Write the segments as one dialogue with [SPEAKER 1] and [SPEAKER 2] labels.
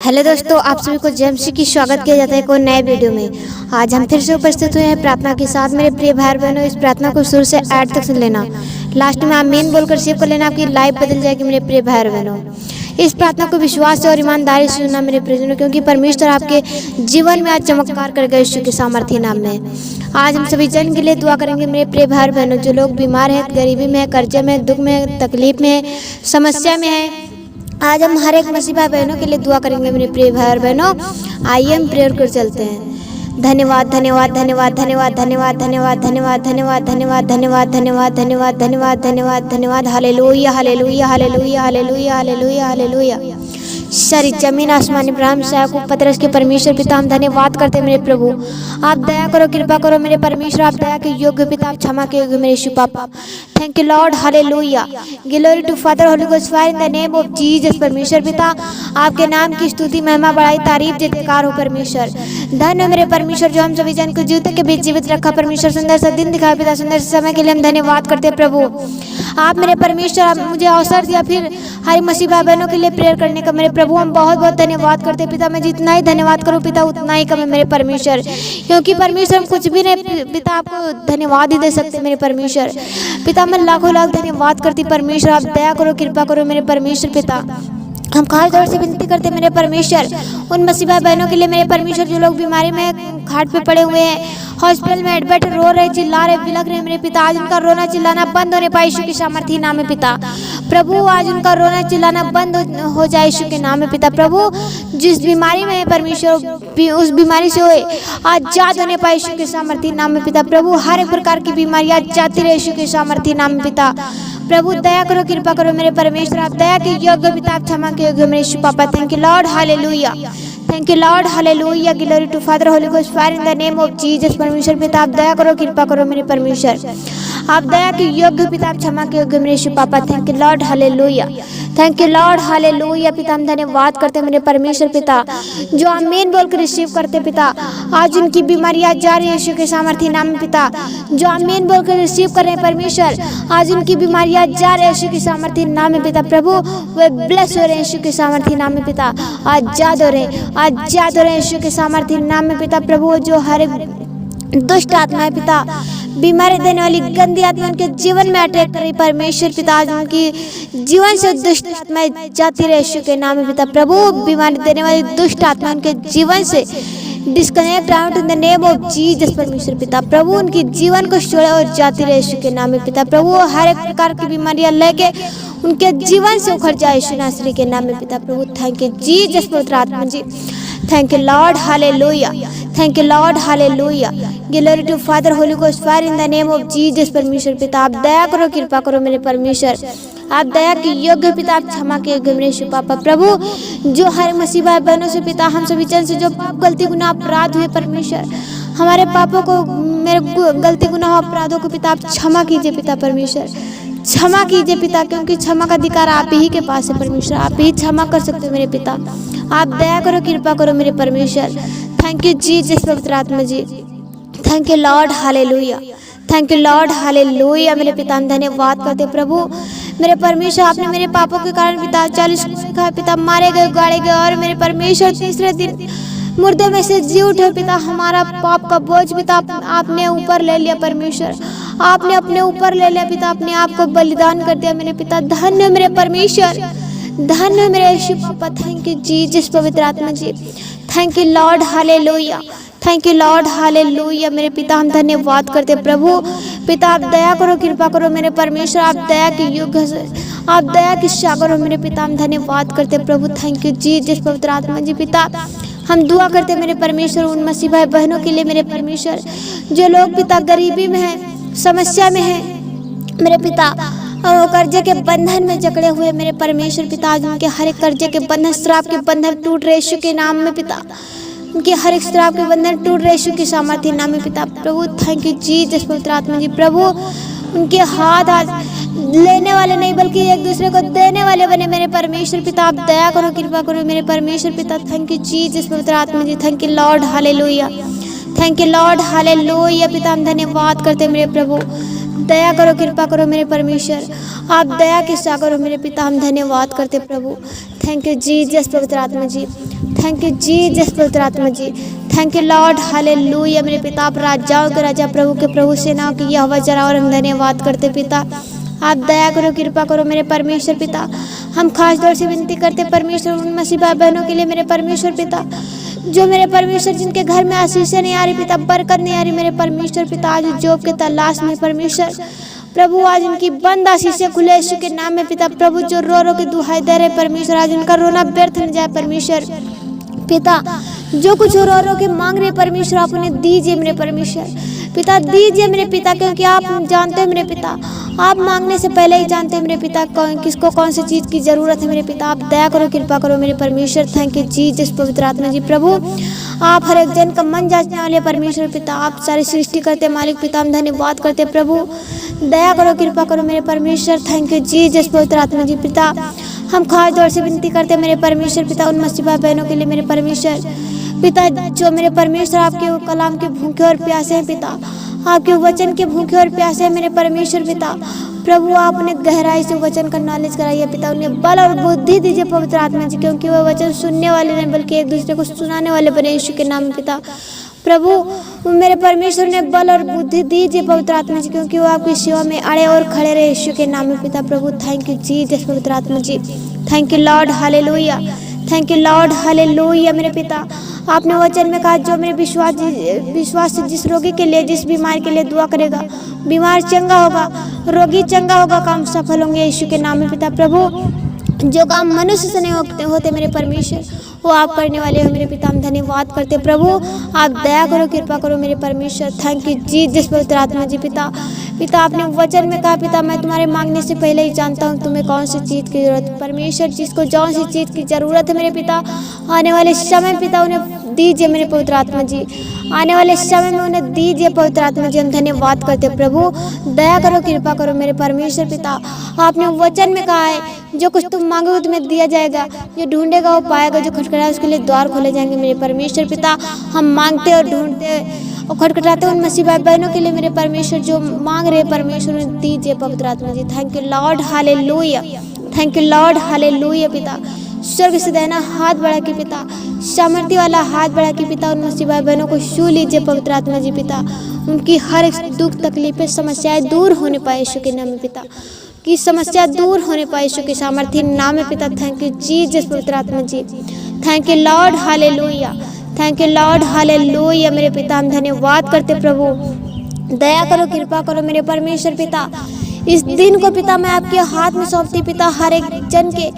[SPEAKER 1] Hello दोस्तों, आप सभी को जेएमसी की स्वागत किया जाता है एक और नए वीडियो में। आज हम फिर से उपस्थित हुए हैं प्रार्थना के साथ। मेरे प्रिय भाई बहनों, इस प्रार्थना को शुरू से एंड तक सुन लेना। लास्ट में आमीन बोलकर सेव कर लेना, आपकी लाइफ बदल जाएगी मेरे प्रिय भाई बहनों। इस प्रार्थना को विश्वास और ईमानदारी से सुनना मेरे प्रियजनों, क्योंकि परमेश्वर आपके जीवन में आज चमत्कार करेगा यीशु के सामर्थ्य नाम में। आज हम सभी जन के लिए दुआ करेंगे मेरे प्रिय भाई बहनों, जो लोग बीमार हैं, गरीबी में है, कर्जे में, दुख में, तकलीफ में, समस्या में है। आज हम हर एक मसीह भाई बहनों के लिए दुआ करेंगे मेरे प्रिय भाई और बहनों। आइए हम प्रेयर कर चलते हैं। धन्यवाद धन्यवाद धन्यवाद धन्यवाद धन्यवाद धन्यवाद धन्यवाद धन्यवाद धन्यवाद धन्यवाद धन्यवाद धन्यवाद धन्यवाद धन्यवाद धन्यवाद। Hallelujah hallelujah hallelujah hallelujah hallelujah hallelujah. सारी जमीन आसमान इब्राहिम को पतरस के परमेश्वर पिता, हम धन्यवाद करते मेरे प्रभु। आप दया करो, कृपा करो मेरे परमेश्वर। आप दया के योग्य पिता, आप क्षमा के योग्य मेरे यीशु पापा। Thank you Lord, hallelujah. Glory to father holy ghost fire in the name of Jesus. परमेश्वर पिता, आपके नाम की स्तुति, महिमा, बड़ाई, तारीफ, जयकार हो परमेश्वर। धन्य मेरे परमेश्वर, जो हम सभी जन को जीवित के बीच जीवित रखा परमेश्वर। सुंदर सा दिन दिखाया पिता, सुंदर से समय के लिए हम धन्यवाद करते प्रभु। आप मेरे परमेश्वर, आप मुझे अवसर दिया फिर हरी मसीह भाई बहनों के लिए प्रेयर करने का मेरे प्रभु। हम बहुत बहुत धन्यवाद करते पिता। मैं जितना ही धन्यवाद करूं पिता, उतना ही कम है मेरे परमेश्वर, क्योंकि परमेश्वर हम कुछ भी नहीं पिता, आपको धन्यवाद ही दे सकते मेरे परमेश्वर पिता। मैं लाखों लाख धन्यवाद करती परमेश्वर। आप दया करो, कृपा करो मेरे परमेश्वर पिता। हम खास तौर से विनती करते मेरे परमेश्वर उन मसीह भाई बहनों के लिए मेरे परमेश्वर, जो लोग बीमारी में खाट पे पड़े हुए हैं, हॉस्पिटल में एडमिट, रो रहे, चिल्ला रहे, बिलख रहे मेरे पिता। आज उनका रोना चिल्लाना बंद होने पाए यीशु के सामर्थी नाम में पिता। प्रभु आज उनका रोना चिल्लाना बंद हो जाए यीशु के नाम में पिता। प्रभु जिस बीमारी में है परमेश्वर, उस बीमारी से होए आज जात होने पाए यीशु के सामर्थी नाम में पिता। प्रभु हर एक प्रकार की बीमारी आज जाती रहे यीशु के सामर्थी नाम में पिता। प्रभु दया करो, कृपा करो मेरे परमेश्वर। आप दया के योग्य पिता, आप क्षमा के योग्य मेरे यीशु पापा। Thank you Lord, hallelujah. Thank you Lord, hallelujah. Glory to father holy ghost fire in the name of Jesus. परमेश्वर पिता, आप दया करो, कृपा करो मेरे परमेश्वर। आप दया के योग्य पिता, आप क्षमा के योग्य मेरे यीशु पापा। Thank you Lord, hallelujah. Thank you Lord, hallelujah. पिता हम धन्यवाद करते मेरे परमेश्वर पिता, जो आमीन बोलकर रिसीव करते पिता। आज उनकी बीमारियां जा रही है यीशु के सामर्थी नाम में पिता, जो आमीन बोलकर रिसीव कर रहे हैं परमेश्वर। आज उनकी बीमारियां जा रहे हैं यीशु के सामर्थी नाम में पिता। प्रभु वे ब्लेस हो रहे हैं यीशु के सामर्थी नाम में पिता। आज याद हो रहे हैं, आज याद हो रहे हैं यीशु के सामर्थी नाम में पिता। प्रभु जो हर एक दुष्ट आत्मा है पिता, बीमारी देने वाली गंदी आत्मा उनके जीवन में अटैक कर रही परमेश्वर पिता। आज उनकी जीवन से दुष्ट आत्माएं जाती रहे यीशु के नाम में पिता। प्रभु बीमारी देने वाली दुष्ट आत्मा उनके जीवन से disconnect out in the name of Jesus परमेश्वर पिता। प्रभु उनकी जीवन को छोड़े और जाती रहे यीशु के नाम में पिता। प्रभु हर एक प्रकार की बीमारियां लेके उनके जीवन से उखड़ जाए यीशु नासरी के नाम में पिता। प्रभु थैंक यू जीसस पवित्र आत्मा जी। Thank you Lord, hallelujah. Thank you Lord, hallelujah. Glory to father holy ghost fire in the name of Jesus परमेश्वर पिता। आप दया करो, कृपा करो मेरे परमेश्वर। आप दया के योग्य पिता, आप क्षमा के योग्य मेरे यीशु पापा। प्रभु जो हर मसीह भाई बहनों से पिता, हम सभी जन से जो पाप, गलती, गुनाह, अपराध हुए परमेश्वर, हमारे पापों को, मेरे गलती, गुनाह, अपराधों को पिता आप क्षमा कीजिए पिता परमेश्वर। क्षमा कीजिए पिता, क्योंकि क्षमा का अधिकार आप ही के पास है परमेश्वर। आप ही क्षमा कर सकते हो मेरे पिता। आप दया करो, कृपा करो मेरे परमेश्वर। थैंक यू जीसस पवित्र आत्मा जी। Thank you Lord, hallelujah. Thank you Lord, hallelujah. मेरे पिता हम धन्यवाद करते प्रभु मेरे परमेश्वर। आपने मेरे पापों के कारण पिता 40 पिता मारे गए, गाड़े गए, और मेरे परमेश्वर तीसरे दिन मुर्दे में से जी उठे पिता। हमारा पाप का बोझ पिता आपने ऊपर ले लिया परमेश्वर। आपने अपने ऊपर ले लिया पिता, अपने आप को बलिदान कर दिया मेरे पिता। धन्य मेरे परमेश्वर, धन्य मेरे यीशु पापा। थैंक यू जीसस पवित्र आत्मा जी। Thank you Lord, hallelujah. Thank you Lord, hallelujah. मेरे पिता हम धन्यवाद करते प्रभु पिता। आप दया करो, कृपा करो मेरे परमेश्वर। आप दया के युग से, आप दया की सागर हो मेरे पिता। हम धन्यवाद करते प्रभु। थैंक यू जीसस पवित्र आत्मा जी। पिता हम दुआ करते मेरे परमेश्वर उन मसीह भाई बहनों के लिए मेरे परमेश्वर, जो लोग पिता गरीबी में है, समस्या में है मेरे पिता, और कर्जे के बंधन में जकड़े हुए मेरे परमेश्वर पिता। आज उनके हर एक कर्जे के बंधन, श्राप के बंधन टूट रहे यीशु के नाम में पिता। उनके हर एक श्राप के बंधन टूट रहे यीशु के सामर्थ्य नाम में पिता। प्रभु थैंक यू जीसस पवित्र आत्मा जी। प्रभु उनके हाथ आज लेने वाले नहीं बल्कि एक दूसरे को देने वाले बने मेरे परमेश्वर पिता। आप दया करो, कृपा करो मेरे परमेश्वर पिता। थैंक यू जीसस पवित्र आत्मा जी। Thank you Lord, hallelujah. Thank you Lord, hallelujah. पिता हम धन्यवाद करते मेरे प्रभु। दया करो, कृपा करो मेरे परमेश्वर। आप दया के सागर हो मेरे पिता। हम धन्यवाद करते प्रभु। थैंक यू जीसस पवित्र आत्मा जी। थैंक यू जीसस पवित्र आत्मा जी। थैंक यू लॉर्ड, हालेलुया मेरे पिता। आप राजाओं के राजा, प्रभु के प्रभु, सेनाओं की यहोवा जरा, और हम धन्यवाद करते पिता। आप दया करो, कृपा करो मेरे परमेश्वर पिता। हम खास तौर से विनती करते परमेश्वर उन मसीह भाई बहनों के लिए मेरे परमेश्वर पिता, जो मेरे परमेश्वर जिनके घर में आशीषें नहीं आ रही पिता, बरकत नहीं आ रही मेरे परमेश्वर पिता। आज जॉब के तलाश में परमेश्वर प्रभु, आज उनकी बंद आशीषें खुले यीशु के नाम में पिता। प्रभु जो रो रो के दुहाई दे रहे परमेश्वर, आज उनका रोना व्यर्थ न जाए परमेश्वर पिता। जो कुछ रो रो के मांग रहे परमेश्वर, आप उन्हें दीजिए मेरे परमेश्वर पिता, दीजिए मेरे पिता, क्योंकि आप जानते हैं मेरे पिता, आप मांगने से पहले ही जानते हैं मेरे पिता किसको कौन सी चीज़ की ज़रूरत है मेरे पिता। आप दया करो, कृपा करो मेरे परमेश्वर। थैंक यू जीसस पवित्र आत्मा जी। प्रभु आप हर एक जन का मन जांचने वाले परमेश्वर पिता, आप सारी सृष्टि करते मालिक पिता, हम धन्यवाद करते प्रभु। दया करो, कृपा करो मेरे परमेश्वर। थैंक यू जीसस पवित्र आत्मा जी पिता। हम खास तौर से विनती करते मेरे परमेश्वर पिता उन मसीह भाई बहनों के लिए मेरे परमेश्वर पिता, जो मेरे परमेश्वर आपके कलाम के भूखे और प्यासे हैं पिता, आपके वचन के भूखे और प्यासे हैं मेरे परमेश्वर पिता। प्रभु आप उन्हें गहराई से वचन का नॉलेज कराइए पिता, उन्हें बल और बुद्धि दीजिए पवित्र आत्मा जी, क्योंकि वह वचन सुनने वाले नहीं बल्कि एक दूसरे को सुनाने वाले बने यीशु के नाम में पिता। प्रभु मेरे परमेश्वर ने बल और बुद्धि दीजिए पवित्र आत्मा जी, क्योंकि वो आपकी सेवा में अड़े और खड़े रहे यीशु के नाम में पिता। प्रभु थैंक यू जीसस पवित्र आत्मा जी। Thank you Lord, hallelujah. Thank you Lord, hallelujah मेरे पिता। आपने वचन में कहा, जो मेरे विश्वास से जिस रोगी के लिए, जिस बीमार के लिए दुआ करेगा, बीमार चंगा होगा, रोगी चंगा होगा, काम सफल होंगे यीशु के नाम में पिता। प्रभु जो काम मनुष्य से नहीं होते मेरे परमेश्वर, वो आप करने वाले हो मेरे पिता, हम धन्यवाद करते प्रभु। आप दया करो, कृपा करो मेरे परमेश्वर। थैंक यू जीसस पवित्र आत्मा जी पिता। पिता आपने वचन में कहा, पिता मैं तुम्हारे मांगने से पहले ही जानता हूँ तुम्हें कौन सी चीज़ की जरूरत है परमेश्वर। जिसको जौन सी चीज़ की जरूरत है मेरे पिता, आने वाले समय पिता उन्हें दीजिए मेरे पवित्र आत्मा जी, आने वाले समय में उन्हें दीजिए पवित्र आत्मा जी। हम धन्यवाद करते प्रभु। दया करो, कृपा करो मेरे परमेश्वर पिता। आपने वचन में कहा है, जो कुछ तुम मांगोगे तुम्हें दिया जाएगा, जो ढूंढेगा वो पाएगा, जो खटखटाए उसके लिए द्वार खोले जाएंगे मेरे परमेश्वर पिता। हम मांगते और ढूंढते और खटखटाते उन मसीह भाई बहनों के लिए मेरे परमेश्वर, जो मांग रहे परमेश्वर उन्हें दीजिए पवित्र आत्मा जी। Thank you Lord, hallelujah. Thank you Lord, hallelujah पिता। स्वर्ग से देना हाथ बढ़ा के पिता, सामर्थ्य वाला हाथ बढ़ा के पिता, उन मसीह भाई बहनों को छू लीजिए पवित्र आत्मा जी पिता। उनकी हर एक दुख तकलीफें समस्याएं दूर होने पाए यीशु के नाम में पिता, की समस्या दूर होने पाए यीशु के सामर्थ्य नाम में पिता। थैंक यू जीसस पवित्र आत्मा जी। Thank you Lord, hallelujah. Thank you Lord, hallelujah मेरे पिता। हम धन्यवाद करते प्रभु। दया करो, कृपा करो मेरे परमेश्वर पिता। इस दिन को पिता मैं आपके हाथ में सौंपती पिता, हर एक जन के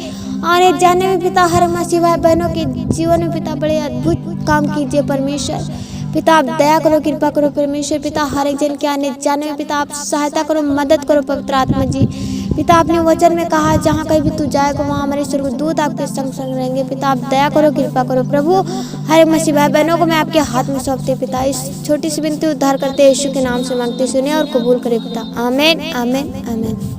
[SPEAKER 1] आने जाने में पिता, हर मसीह भाई बहनों के जीवन में पिता बड़े अद्भुत काम कीजिए परमेश्वर पिता। आप दया करो, कृपा करो परमेश्वर पिता, हर एक जन के आने जाने में पिता आप सहायता करो, मदद करो पवित्र आत्मा जी पिता। आपने वचन में कहा, जहाँ कहीं भी तू जाएगा वहाँ हमारे स्वर्गदूत आपके संग संग रहेंगे पिता। आप दया करो, कृपा करो प्रभु। हर एक मसीह भाई बहनों को मैं आपके हाथ में सौंपते पिता। इस छोटी सी विनती उद्धार करते यीशु के नाम से मांगते, सुने और कबूल करे पिता। आमीन, आमीन, आमीन।